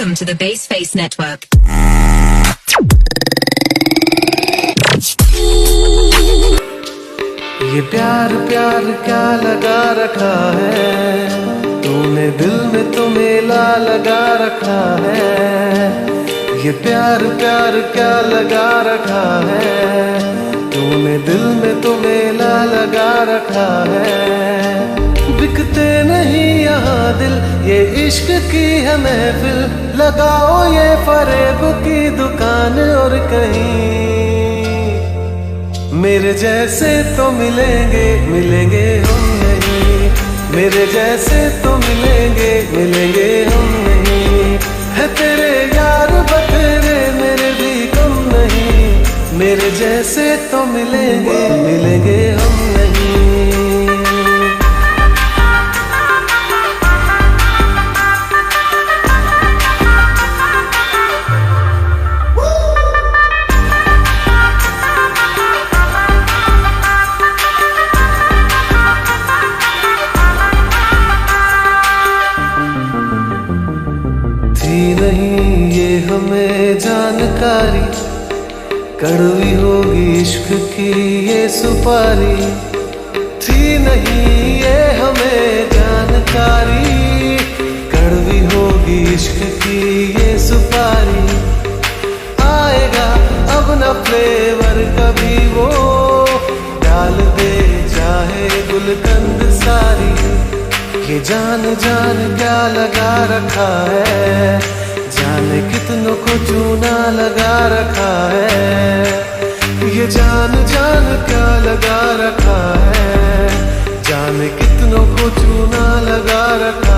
Welcome to the Baseface Network. ये प्यार प्यार क्या लगा रखा है तूने दिल में तो मेला लगा रखा है। ये प्यार प्यार क्या लगा रखा है तूने दिल में तो मेला लगा रखा है। बिकते नहीं यहाँ दिल ये इश्क की है महफिल, लगाओ ये फरेब की दुकान और कहीं मेरे जैसे तो मिलेंगे मिलेंगे हम नहीं, मेरे जैसे तो मिलेंगे मिलेंगे हम नहीं। है तेरे यार बतेरे मेरे भी कम नहीं, मेरे जैसे तो मिलेंगे मिलेंगे हम नहीं। नहीं ये हमें जानकारी कड़वी होगी इश्क की ये सुपारी, थी नहीं ये हमें जानकारी कड़वी होगी इश्क की ये सुपारी। आएगा अब न फ्लेवर कभी वो डाल दे चाहे गुलकंद सारी। ये जान जान क्या लगा रखा है जाने कितनों को चूना लगा रखा है। ये जान जान क्या लगा रखा है जाने कितनों को चूना लगा रखा